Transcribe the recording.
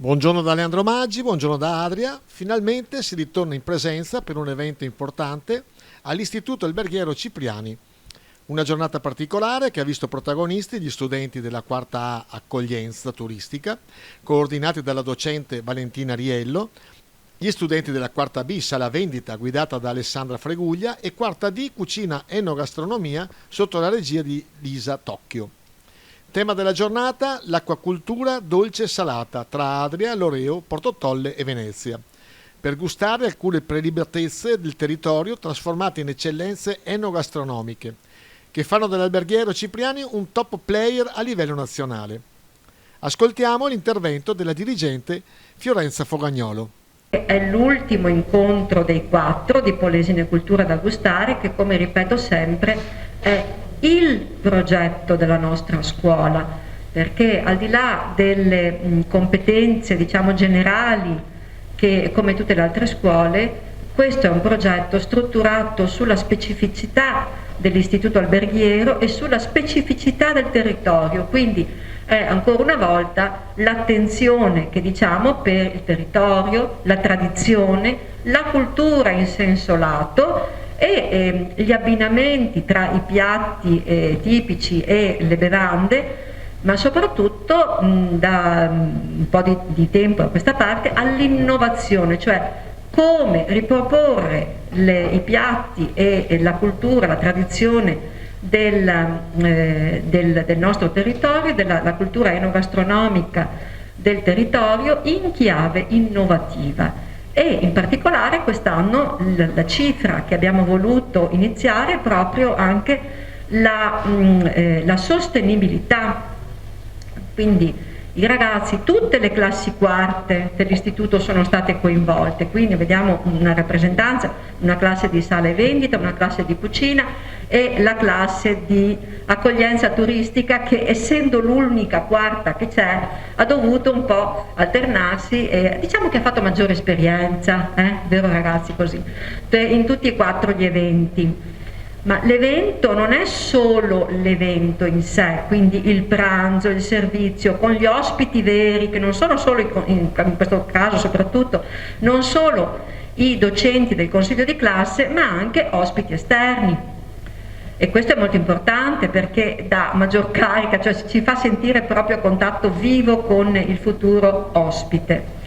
Buongiorno da Leandro Maggi, buongiorno da Adria. Finalmente si ritorna in presenza per un evento importante all'Istituto Alberghiero Cipriani. Una giornata particolare che ha visto protagonisti gli studenti della quarta A Accoglienza Turistica, coordinati dalla docente Valentina Riello, gli studenti della quarta B Sala Vendita guidata da Alessandra Freguglia e quarta D Cucina Enogastronomia sotto la regia di Lisa Tocchio. Tema della giornata: l'acquacultura dolce e salata tra Adria, Loreo, Portotolle e Venezia, per gustare alcune prelibatezze del territorio trasformate in eccellenze enogastronomiche che fanno dell'Alberghiero Cipriani un top player a livello nazionale. Ascoltiamo l'intervento della dirigente Fiorenza Fogagnolo. È l'ultimo incontro dei 4 di Polesine Cultura da gustare, che, come ripeto sempre, è il progetto della nostra scuola, perché al di là delle competenze, diciamo, generali, che come tutte le altre scuole, questo è un progetto strutturato sulla specificità dell'istituto alberghiero e sulla specificità del territorio, quindi è ancora una volta l'attenzione che diciamo per il territorio, la tradizione, la cultura in senso lato e gli abbinamenti tra i piatti tipici e le bevande, ma soprattutto da un po' di tempo a questa parte all'innovazione, cioè come riproporre i piatti e la cultura, la tradizione del nostro territorio, la cultura enogastronomica del territorio in chiave innovativa. E in particolare quest'anno la cifra che abbiamo voluto iniziare è proprio anche la sostenibilità. Quindi i ragazzi, tutte le classi quarte dell'istituto sono state coinvolte, quindi vediamo una rappresentanza, una classe di sala e vendita, una classe di cucina e la classe di accoglienza turistica che, essendo l'unica quarta che c'è, ha dovuto un po' alternarsi e diciamo che ha fatto maggiore esperienza, vero ragazzi, così, in tutti e 4 gli eventi. Ma l'evento non è solo l'evento in sé, quindi il pranzo, il servizio, con gli ospiti veri, che non sono solo, in questo caso soprattutto, non solo i docenti del consiglio di classe, ma anche ospiti esterni. E questo è molto importante perché dà maggior carica, cioè ci fa sentire proprio a contatto vivo con il futuro ospite.